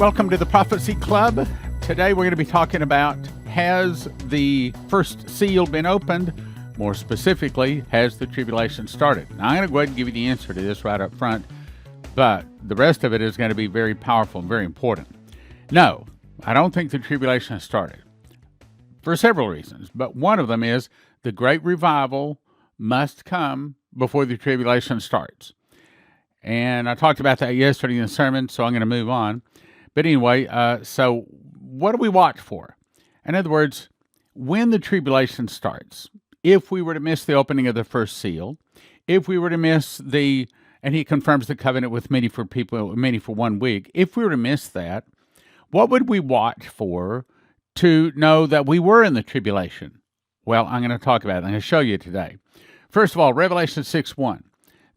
Welcome to the Prophecy Club. Today we're going to be talking about, has the first seal been opened? More specifically, has the tribulation started? Now, I'm going to go ahead and give you the answer to this right up front, but the rest of it is going to be very powerful and very important. No, I don't think the tribulation has started for several reasons, but one of them is the great revival must come before the tribulation starts. And I talked about that yesterday in the sermon, so I'm going to move on. But anyway, so what do we watch for? In other words, when the tribulation starts, if we were to miss the opening of the first seal, if we were to miss and he confirms the covenant with many for 1 week, if we were to miss that, what would we watch for to know that we were in the tribulation? Well, I'm going to talk about it. I'm going to show you today. First of all, Revelation 6:1.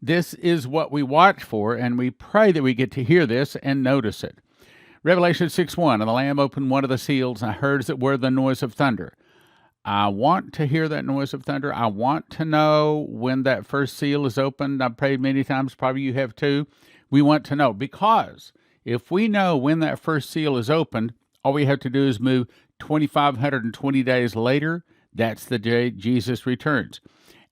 This is what we watch for, and we pray that we get to hear this and notice it. Revelation 6:1, and the Lamb opened one of the seals, and I heard as it were the noise of thunder. I want to hear that noise of thunder. I want to know when that first seal is opened. I've prayed many times, probably you have too. We want to know, because if we know when that first seal is opened, all we have to do is move 2,520 days later. That's the day Jesus returns.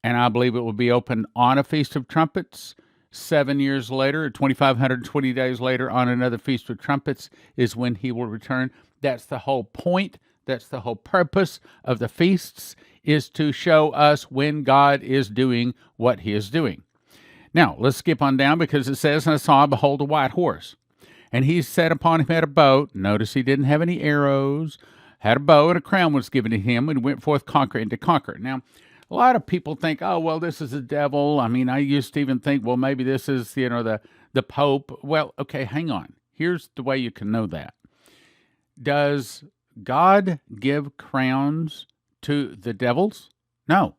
And I believe it will be opened on a Feast of Trumpets. 7 years later, 2,520 days later, on another Feast of Trumpets is when he will return. That's the whole point. That's the whole purpose of the feasts, is to show us when God is doing what he is doing. Now, let's skip on down, because it says, and I saw, behold, a white horse. And he sat upon him at a boat. Notice he didn't have any arrows. Had a bow, and a crown was given to him, and went forth conquering to conquer. Now, a lot of people think, oh, well, this is the devil. I mean, I used to even think, well, maybe this is, the Pope. Well, okay, hang on. Here's the way you can know that. Does God give crowns to the devils? No.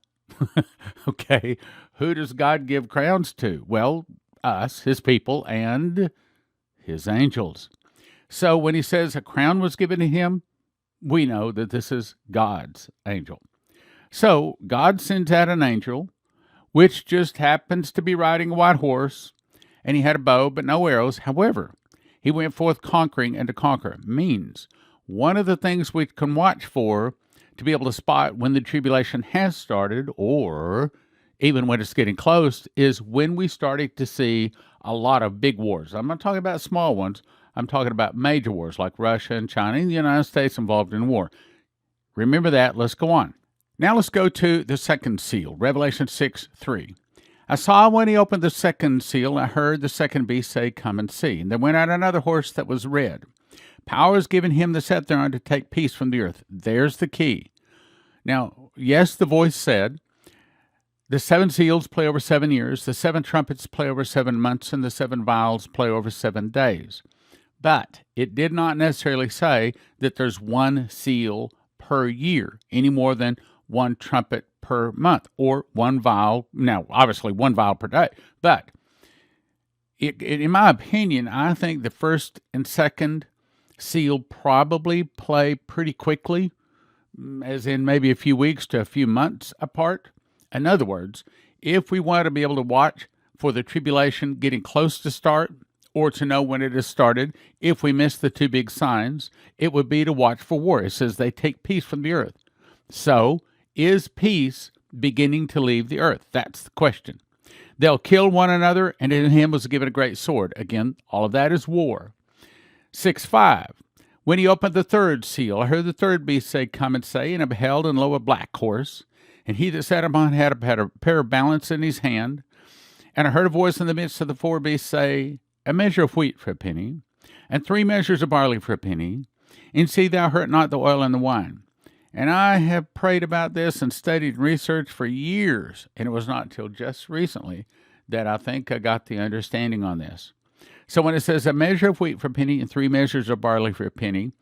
Okay. Who does God give crowns to? Well, us, his people, and his angels. So when he says a crown was given to him, we know that this is God's angel. So God sends out an angel, which just happens to be riding a white horse, and he had a bow but no arrows. However, he went forth conquering and to conquer. Means one of the things we can watch for to be able to spot when the tribulation has started, or even when it's getting close, is when we started to see a lot of big wars. I'm not talking about small ones. I'm talking about major wars like Russia and China and the United States involved in war. Remember that. Let's go on. Now let's go to the second seal, Revelation 6:3. I saw when he opened the second seal, I heard the second beast say, come and see. And there went out another horse that was red. Power is given him that sat thereon to take peace from the earth. There's the key. Now, yes, the voice said, the 7 seals play over 7 years, the 7 trumpets play over 7 months, and the 7 vials play over 7 days. But it did not necessarily say that there's 1 seal per year, any more than 1 trumpet per month, or 1 vial. Now, obviously 1 vial per day. But in my opinion, I think the first and second seal probably play pretty quickly, as in maybe a few weeks to a few months apart. In other words, if we want to be able to watch for the tribulation getting close to start, or to know when it has started, if we miss the 2 big signs, it would be to watch for war. It says they take peace from the earth. So, is peace beginning to leave the earth? That's the question. They'll kill one another, and in him was given a great sword. Again, all of that is war. 6:5. When he opened the third seal, I heard the third beast say, come and say, and I beheld, and lo, a black horse. And he that sat upon had a pair of balance in his hand. And I heard a voice in the midst of the 4 beasts say, a measure of wheat for a penny, and 3 measures of barley for a penny, and see thou hurt not the oil and the wine. And I have prayed about this and studied and researched for years, and it was not until just recently that I think I got the understanding on this. So when it says a measure of wheat for a penny and 3 measures of barley for a penny,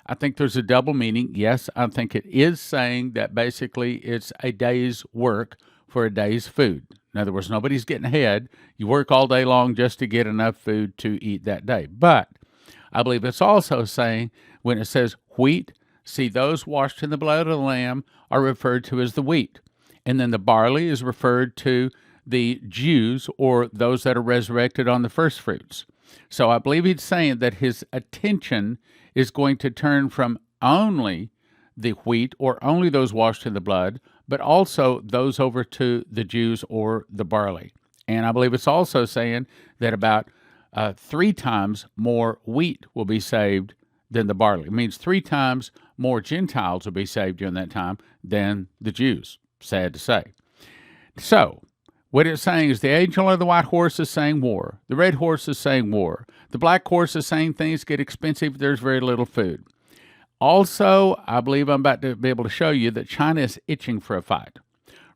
I think there's a double meaning. Yes, I think it is saying that basically it's a day's work for a day's food. In other words, nobody's getting ahead. You work all day long just to get enough food to eat that day. But I believe it's also saying when it says wheat, see, those washed in the blood of the Lamb are referred to as the wheat. And then the barley is referred to the Jews, or those that are resurrected on the first fruits. So I believe he's saying that his attention is going to turn from only the wheat or only those washed in the blood, but also those over to the Jews or the barley. And I believe it's also saying that about 3 times more wheat will be saved than the barley. It means 3 times more Gentiles will be saved during that time than the Jews, sad to say. So, what it's saying is the angel of the white horse is saying war. The red horse is saying war. The black horse is saying things get expensive. There's very little food. Also, I believe I'm about to be able to show you that China is itching for a fight.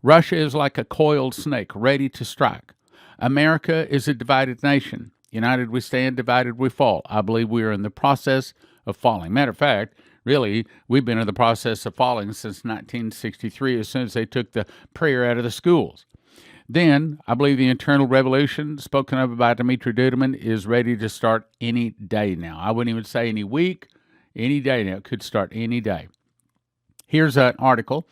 Russia is like a coiled snake, ready to strike. America is a divided nation. United we stand, divided we fall. I believe we are in the process of falling. Matter of fact, really, we've been in the process of falling since 1963, as soon as they took the prayer out of the schools. Then, I believe the internal revolution spoken of by Dimitri Duduman is ready to start any day now. I wouldn't even say any week, any day now. It could start any day. Here's an article.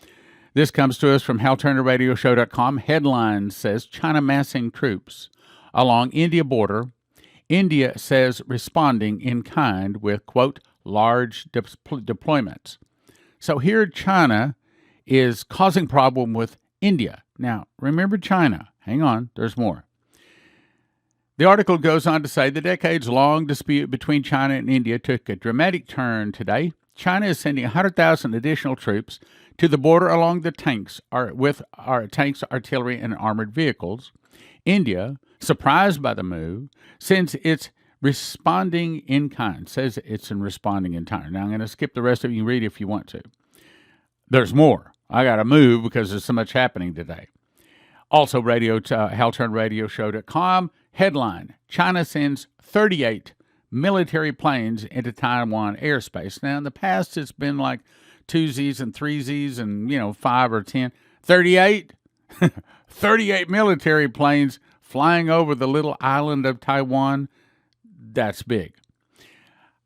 This comes to us from HalTurnerRadioShow.com. Headline says, China massing troops along India border. India says responding in kind with, quote, large deployments. So here China is causing problem with India. Now, remember China. Hang on, there's more. The article goes on to say the decades-long dispute between China and India took a dramatic turn today. China is sending 100,000 additional troops to the border along the tanks with tanks, artillery, and armored vehicles. India, surprised by the move, sends its responding in kind. Says it's in responding in kind. Now, I'm going to skip the rest of it. You can read it if you want to. There's more. I got to move because there's so much happening today. Also, HalTurnerRadioShow.com. Headline, China sends 38 military planes into Taiwan airspace. Now, in the past, it's been like twosies and threesies and, 5 or 10. 38? 38 military planes flying over the little island of Taiwan. That's big.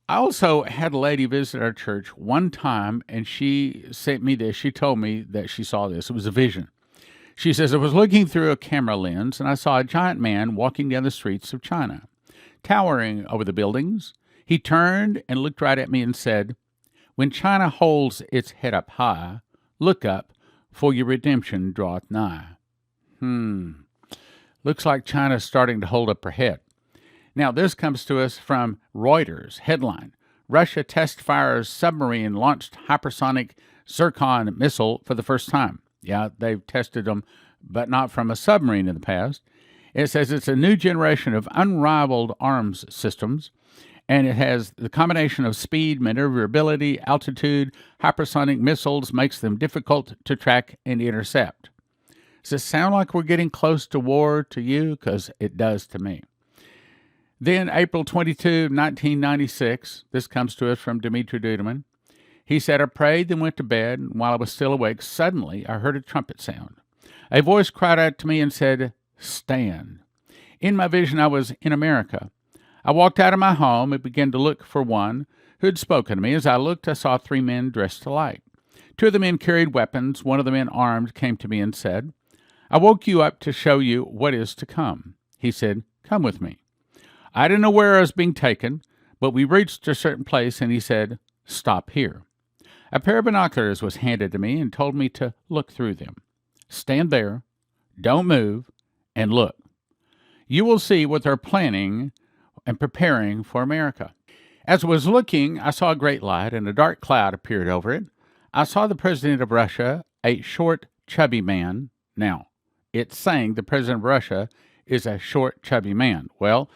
I also had a lady visit our church one time, and she sent me this. She told me that she saw this. It was a vision. She says, I was looking through a camera lens, and I saw a giant man walking down the streets of China, towering over the buildings. He turned and looked right at me and said, when China holds its head up high, look up, for your redemption draweth nigh. Looks like China's starting to hold up her head. Now, this comes to us from Reuters. Headline, Russia test fires submarine launched hypersonic Zircon missile for the first time. Yeah, they've tested them, but not from a submarine in the past. It says it's a new generation of unrivaled arms systems, and it has the combination of speed, maneuverability, altitude. Hypersonic missiles makes them difficult to track and intercept. Does it sound like we're getting close to war to you? Because it does to me. Then, April 22, 1996, this comes to us from Dimitri Duduman. He said, I prayed, then went to bed, and while I was still awake, suddenly I heard a trumpet sound. A voice cried out to me and said, stand. In my vision, I was in America. I walked out of my home and began to look for one who had spoken to me. As I looked, I saw 3 men dressed alike. 2 of the men carried weapons. One of the men armed came to me and said, I woke you up to show you what is to come. He said, come with me. I didn't know where I was being taken, but we reached a certain place, and he said, stop here. A pair of binoculars was handed to me and told me to look through them. Stand there, don't move, and look. You will see what they're planning and preparing for America. As I was looking, I saw a great light, and a dark cloud appeared over it. I saw the president of Russia, a short, chubby man. Now, it's saying the president of Russia is a short, chubby man. Well,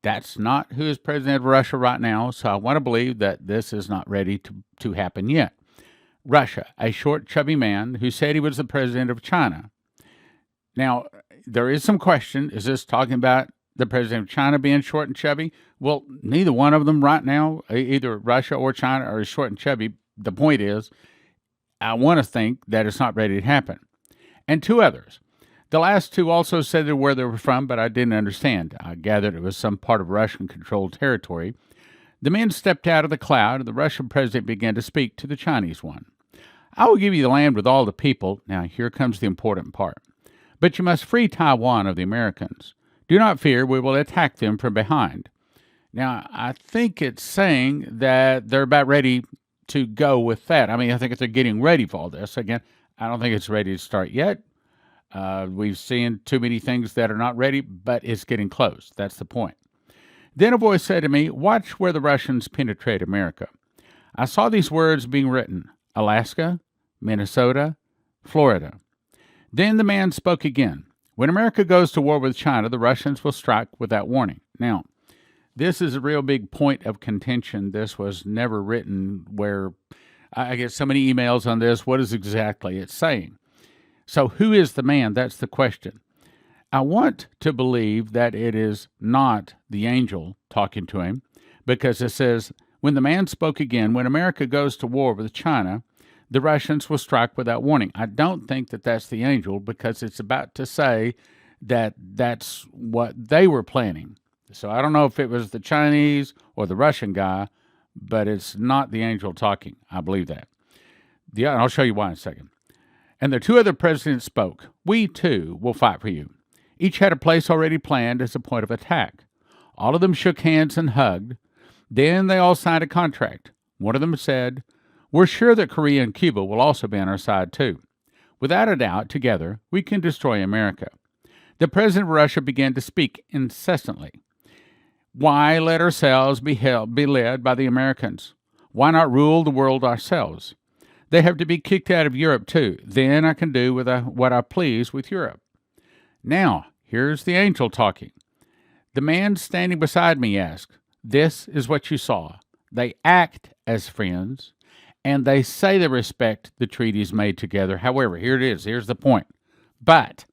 that's not who is president of Russia right now, so I want to believe that this is not ready to happen yet. Russia, a short, chubby man who said he was the president of China. Now, there is some question. Is this talking about the president of China being short and chubby? Well, neither one of them right now, either Russia or China, are short and chubby. The point is, I want to think that it's not ready to happen. And 2 others. The last 2 also said where they were from, but I didn't understand. I gathered it was some part of Russian-controlled territory. The men stepped out of the cloud, and the Russian president began to speak to the Chinese one. I will give you the land with all the people. Now, here comes the important part. But you must free Taiwan of the Americans. Do not fear, we will attack them from behind. Now, I think it's saying that they're about ready to go with that. I mean, I think they're getting ready for all this. Again, I don't think it's ready to start yet. We've seen too many things that are not ready, but it's getting close. That's the point. Then a voice said to me, "Watch where the Russians penetrate America." I saw these words being written: Alaska, Minnesota, Florida. Then the man spoke again. "When America goes to war with China, the Russians will strike without warning." Now, this is a real big point of contention. This was never written where I get so many emails on this. What is exactly it saying? So who is the man? That's the question. I want to believe that it is not the angel talking to him, because it says, when the man spoke again, when America goes to war with China, the Russians will strike without warning. I don't think that that's the angel, because it's about to say that that's what they were planning. So I don't know if it was the Chinese or the Russian guy, but it's not the angel talking. I believe that. And I'll show you why in a second. And the two other presidents spoke. "We, too, will fight for you." Each had a place already planned as a point of attack. All of them shook hands and hugged. Then they all signed a contract. One of them said, "We're sure that Korea and Cuba will also be on our side, too. Without a doubt, together, we can destroy America." The president of Russia began to speak incessantly. "Why let ourselves be led by the Americans? Why not rule the world ourselves? They have to be kicked out of Europe, too. Then I can do what I please with Europe." Now, here's the angel talking. The man standing beside me asked, "This is what you saw. They act as friends, and they say they respect the treaties made together. However," here it is, here's the point, "but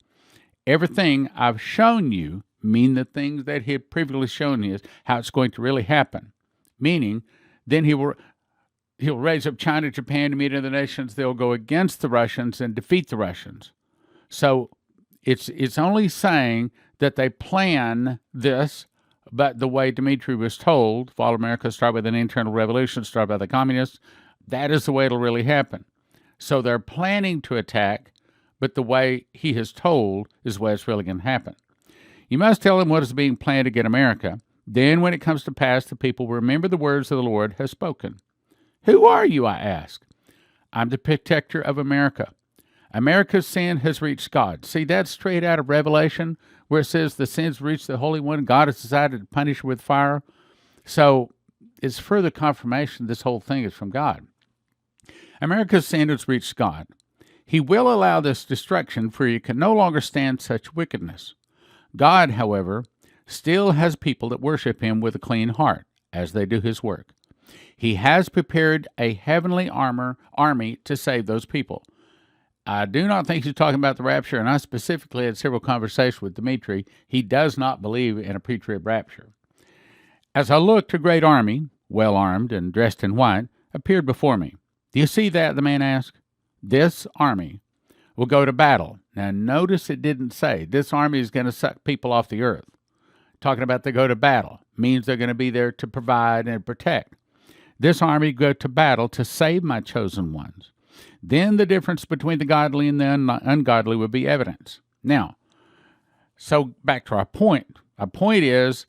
everything I've shown you," mean the things that he had previously shown you, is how it's going to really happen. Meaning, then he'll raise up China, Japan to meet other nations. They'll go against the Russians and defeat the Russians. So it's only saying that they plan this, but the way Dmitry was told, fall of America start with an internal revolution, start by the communists, that is the way it'll really happen. So they're planning to attack, but the way he is told is the way it's really going to happen. "You must tell them what is being planned to get America. Then when it comes to pass, the people will remember the words that the Lord has spoken." "Who are you?" I asked. "I'm the protector of America. America's sin has reached God." See, that's straight out of Revelation, where it says the sins reached the Holy One. God has decided to punish her with fire. So it's further confirmation this whole thing is from God. America's sin has reached God. He will allow this destruction, for he can no longer stand such wickedness. God, however, still has people that worship him with a clean heart, as they do his work. He has prepared a heavenly army to save those people. I do not think he's talking about the rapture, and I specifically had several conversations with Dmitry. He does not believe in a pre-trib rapture. "As I looked, a great army, well armed and dressed in white, appeared before me." "Do you see that?" the man asked. "This army will go to battle." Now notice it didn't say this army is going to suck people off the earth. Talking about they go to battle means they're going to be there to provide and protect. "This army go to battle to save my chosen ones. Then the difference between the godly and the ungodly would be evidence." Now, so back to our point. Our point is,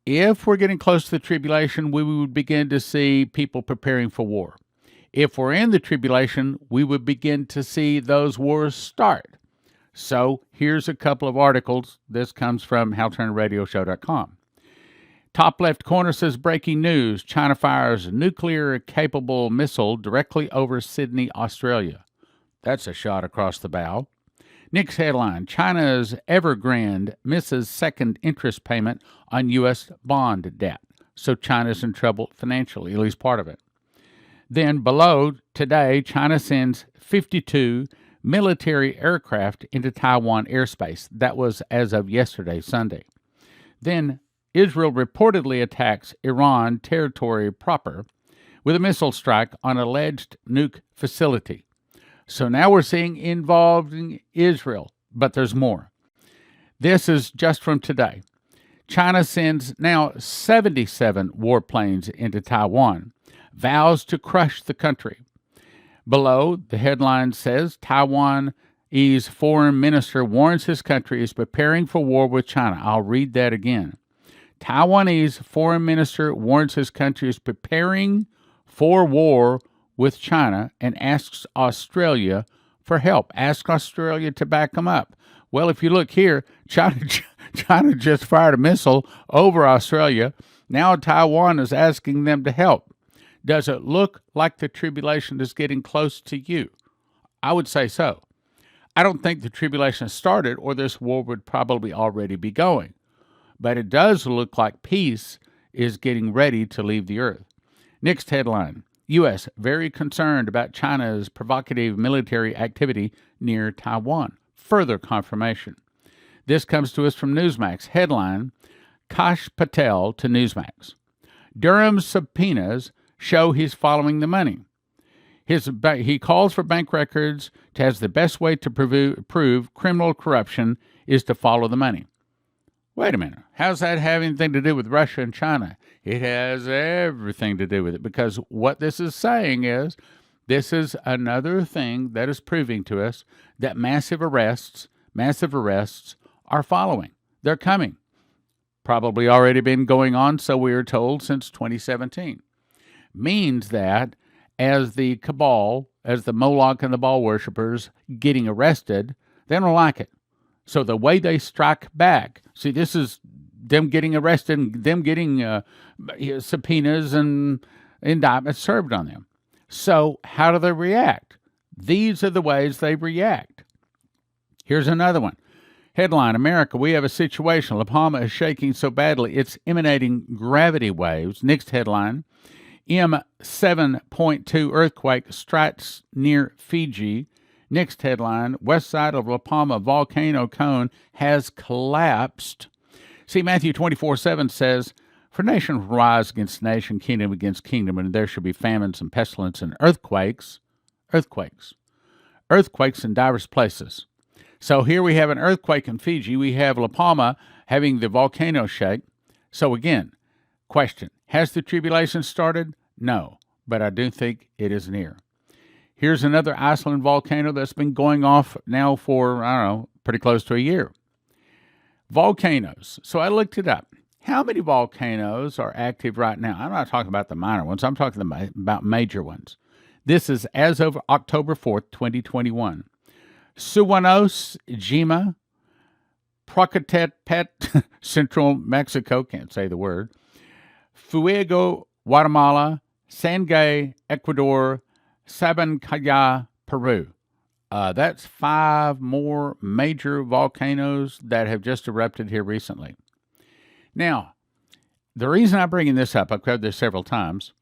if we're getting close to the tribulation, we would begin to see people preparing for war. If we're in the tribulation, we would begin to see those wars start. So here's a couple of articles. This comes from HalTurnerRadioShow.com. Top left corner says, breaking news: China fires a nuclear-capable missile directly over Sydney, Australia. That's a shot across the bow. Next headline: China's Evergrande misses second interest payment on U.S. bond debt. So China's in trouble financially, at least part of it. Then below, today, China sends 52 military aircraft into Taiwan airspace. That was as of yesterday, Sunday. Then Israel reportedly attacks Iran territory proper with a missile strike on alleged nuke facility. So now we're seeing involving Israel, but there's more. This is just from today. China sends now 77 warplanes into Taiwan, vows to crush the country. Below, the headline says, Taiwanese foreign minister warns his country is preparing for war with China. I'll read that again. Taiwanese foreign minister warns his country is preparing for war with China and asks Australia for help. Ask Australia to back them up. Well, if you look here, China just fired a missile over Australia. Now Taiwan is asking them to help. Does it look like the tribulation is getting close to you? I would say so. I don't think the tribulation has started, or this war would probably already be going. But it does look like peace is getting ready to leave the earth. Next headline, U.S. very concerned about China's provocative military activity near Taiwan. Further confirmation. This comes to us from Newsmax. Headline, Kash Patel to Newsmax. Durham's subpoenas show he's following the money. He calls for bank records as the best way to prove criminal corruption is to follow the money. Wait a minute. How's that have anything to do with Russia and China? It has everything to do with it, because what this is saying is this is another thing that is proving to us that massive arrests are following. They're coming. Probably already been going on, so we are told, since 2017. Means that as the cabal, as the Moloch and the Baal worshippers getting arrested, they don't like it. So the way they strike back, see, this is them getting arrested and them getting subpoenas and indictments served on them. So how do they react? These are the ways they react. Here's another one. Headline, America, we have a situation. La Palma is shaking so badly it's emanating gravity waves. Next headline, M7.2 earthquake strikes near Fiji. Next headline, west side of La Palma volcano cone has collapsed. See, Matthew 24:7 says, for nation will rise against nation, kingdom against kingdom, and there shall be famines and pestilence and earthquakes in diverse places. So here we have an earthquake in Fiji. We have La Palma having the volcano shake. So again, question, has the tribulation started? No, but I do think it is near. Here's another Iceland volcano that's been going off now for, pretty close to a year. Volcanoes. So I looked it up. How many volcanoes are active right now? I'm not talking about the minor ones. I'm talking about major ones. This is as of October 4th, 2021. Suwanos, Jima, Procatepet, Central Mexico, can't say the word, Fuego, Guatemala, Sangay, Ecuador, Sabancaya, Peru. That's 5 more major volcanoes that have just erupted here recently. Now, the reason I'm bringing this up, I've covered this several times,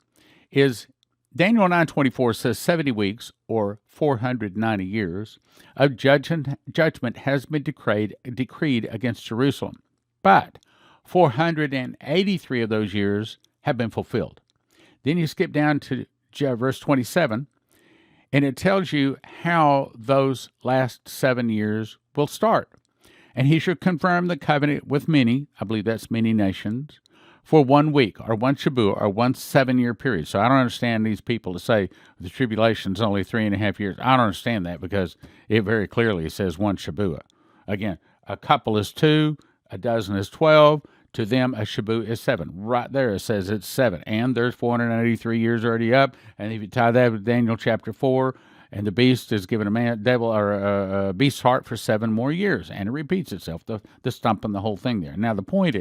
is Daniel 9:24 says 70 weeks, or 490 years, of judgment has been decreed against Jerusalem. But 483 of those years have been fulfilled. Then you skip down to verse 27, and it tells you how those last 7 years will start. And he shall confirm the covenant with many, I believe that's many nations, for 1 week, or 1 Shabuah, or 1 7-year period. So I don't understand these people to say the tribulation is only 3.5 years. I don't understand that, because it very clearly says 1 Shabuah. Again, a couple is 2, a dozen is 12. To them, a Shabuah is 7. Right there it says it's 7. And there's 483 years already up. And if you tie that with Daniel chapter 4, and the beast is given a beast's heart for 7 more years. And it repeats itself, the stump and the whole thing there. Now the point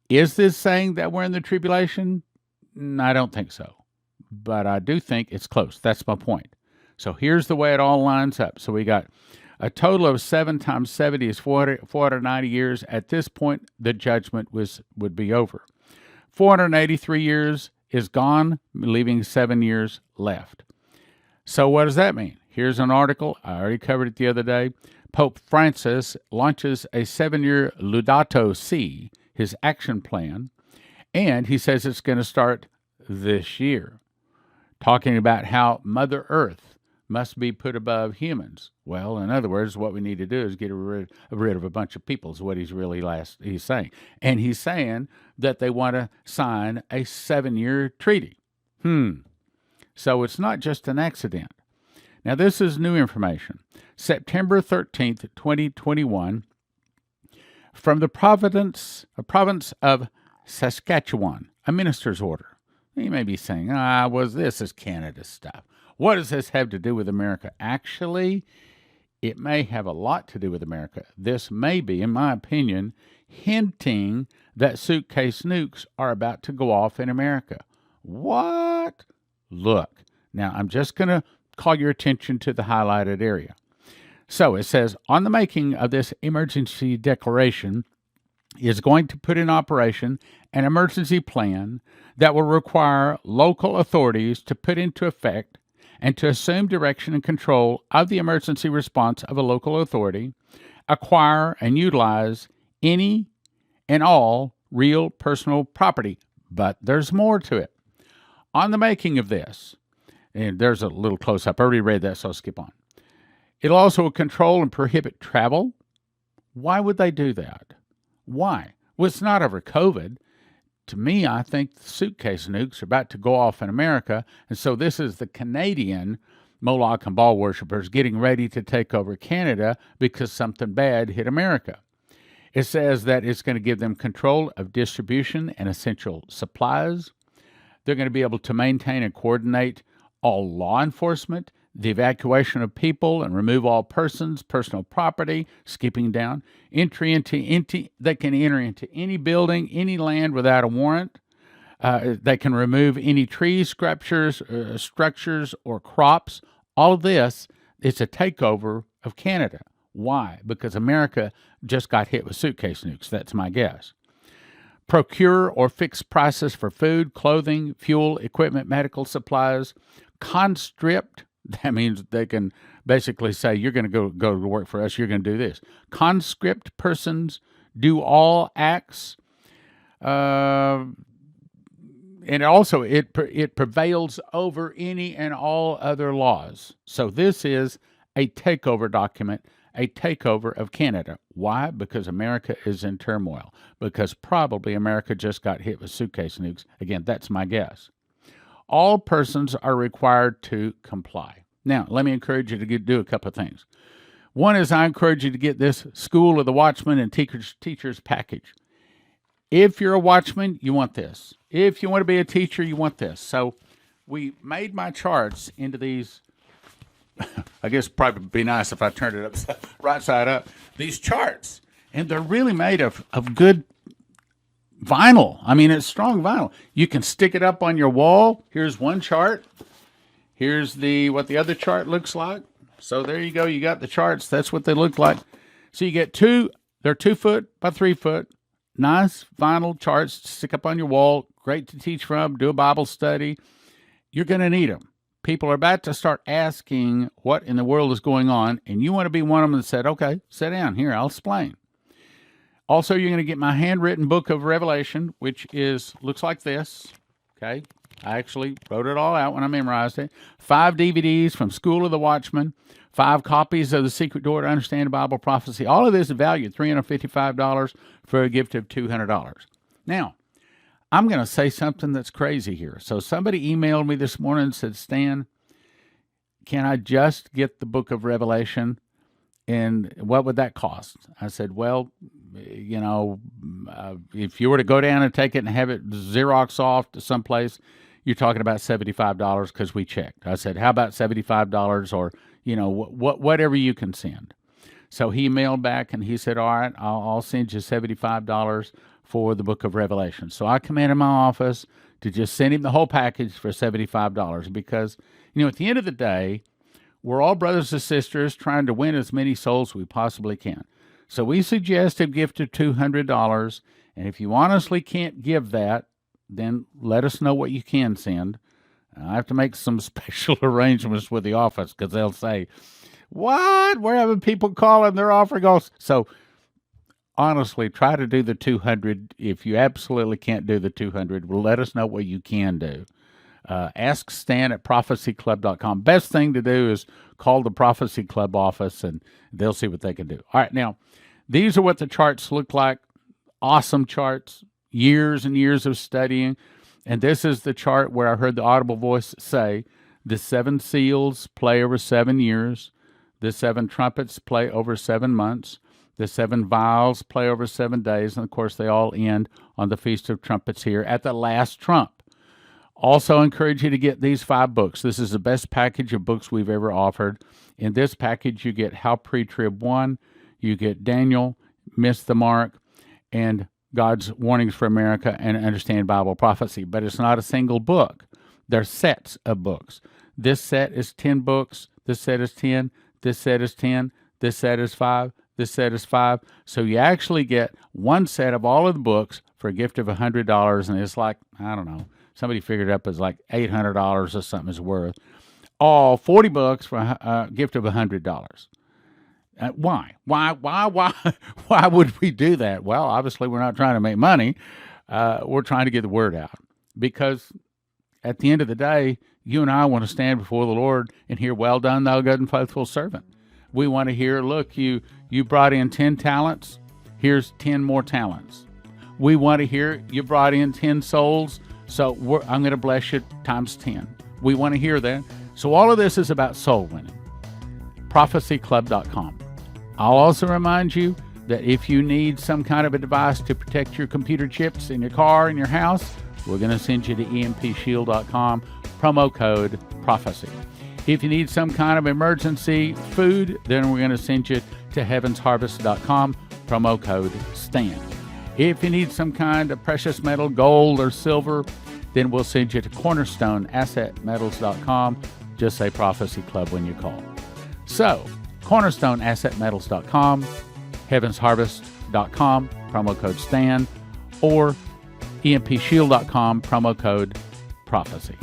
is this saying that we're in the tribulation? I don't think so. But I do think it's close. That's my point. So here's the way it all lines up. So we got a total of 7 times 70 is 490 years. At this point, the judgment would be over. 483 years is gone, leaving 7 years left. So what does that mean? Here's an article. I already covered it the other day. Pope Francis launches a 7-year Laudato Si, his action plan, and he says it's going to start this year, talking about how Mother Earth must be put above humans. Well, in other words, what we need to do is get rid of a bunch of people, is what he's saying. And he's saying that they want to sign a 7-year treaty. So it's not just an accident. Now, this is new information. September 13th, 2021, From the province of Saskatchewan, a minister's order. You may be saying, this is Canada stuff. What does this have to do with America? Actually, it may have a lot to do with America. This may be, in my opinion, hinting that suitcase nukes are about to go off in America. What? Look. Now, I'm just going to call your attention to the highlighted area. So it says, on the making of this emergency declaration is going to put in operation an emergency plan that will require local authorities to put into effect and to assume direction and control of the emergency response of a local authority, acquire and utilize any and all real personal property. But there's more to it. On the making of this, and there's a little close-up. I already read that, so I'll skip on. It'll also control and prohibit travel. Why would they do that? Why? Well, it's not over COVID. To me, I think the suitcase nukes are about to go off in America, and so this is the Canadian Moloch and Baal worshippers getting ready to take over Canada because something bad hit America. It says that it's going to give them control of distribution and essential supplies. They're going to be able to maintain and coordinate all law enforcement, the evacuation of people and remove all persons, personal property, skipping down, they can enter into any building, any land without a warrant. They can remove any trees, structures, or crops. All of this, it's a takeover of Canada. Why? Because America just got hit with suitcase nukes. That's my guess. Procure or fix prices for food, clothing, fuel, equipment, medical supplies. Conscript, that means they can basically say, you're going to go to work for us, you're going to do this. Conscript persons do all acts. And also, it prevails over any and all other laws. So this is a takeover document, a takeover of Canada. Why? Because America is in turmoil. Because probably America just got hit with suitcase nukes. Again, that's my guess. All persons are required to comply. Now, let me encourage you to do a couple of things. One is I encourage you to get this School of the Watchman and Teachers package. If you're a watchman, you want this. If you want to be a teacher, you want this. So we made my charts into these. I guess it'd probably be nice if I turned it up right side up. These charts, and they're really made of good vinyl. I mean, it's strong vinyl. You can stick it up on your wall. Here's one chart. Here's what the other chart looks like. So there you go. You got the charts. That's what they look like. So you get two. They're 2 foot by 3 foot. Nice vinyl charts to stick up on your wall. Great to teach from. Do a Bible study. You're going to need them. People are about to start asking what in the world is going on, and you want to be one of them that said, okay, sit down. Here, I'll explain. Also, you're going to get my handwritten book of Revelation, which looks like this. Okay, I actually wrote it all out when I memorized it. 5 DVDs from School of the Watchman, 5 copies of The Secret Door to Understand Bible Prophecy. All of this is valued $355 for a gift of $200. Now, I'm going to say something that's crazy here. So somebody emailed me this morning and said, Stan, can I just get the book of Revelation? And what would that cost? I said, well, if you were to go down and take it and have it Xerox off to someplace, you're talking about $75 because we checked. I said, how about $75 or, whatever you can send. So he mailed back and he said, all right, I'll send you $75 for the book of Revelation. So I come into my office to just send him the whole package for $75 because, at the end of the day, we're all brothers and sisters trying to win as many souls as we possibly can. So we suggest a gift of $200, and if you honestly can't give that, then let us know what you can send. I have to make some special arrangements with the office because they'll say, what? We're having people call and they're offering us. So honestly, try to do the 200. If you absolutely can't do the 200, well, let us know what you can do. AskStan at prophecyclub.com. Best thing to do is call the Prophecy Club office and they'll see what they can do. All right, now, these are what the charts look like. Awesome charts, years and years of studying. And this is the chart where I heard the audible voice say, the 7 seals play over 7 years. The 7 trumpets play over 7 months. The 7 vials play over 7 days, and of course they all end on the Feast of Trumpets here at the last trump. Also encourage you to get these 5 books. This is the best package of books we've ever offered. In this package, you get How Pre-Trib 1, you get Daniel, Miss the Mark, and God's Warnings for America, and Understand Bible Prophecy. But it's not a single book. They're sets of books. This set is 10 books. This set is 10. This set is 10. This set is 5. This set is 5. So you actually get one set of all of the books for a gift of $100, and it's like, I don't know, somebody figured it up as like $800 or something is worth. All 40 books for a gift of $100. Why? Why would we do that? Well, obviously we're not trying to make money. We're trying to get the word out. Because at the end of the day, you and I want to stand before the Lord and hear, "Well done, thou good and faithful servant." We want to hear, "Look, you brought in 10 talents. Here's 10 more talents." We want to hear, "You brought in 10 souls. So I'm going to bless you times 10. We want to hear that. So all of this is about soul winning. prophecyclub.com. I'll also remind you that if you need some kind of a device to protect your computer chips in your car, in your house, we're going to send you to EMPShield.com, promo code prophecy. If you need some kind of emergency food, then we're going to send you to heavensharvest.com, promo code STAN. If you need some kind of precious metal, gold or silver, then we'll send you to cornerstoneassetmetals.com. Just say Prophecy Club when you call. So, cornerstoneassetmetals.com, heavensharvest.com, promo code STAN, or EMPShield.com, promo code prophecy.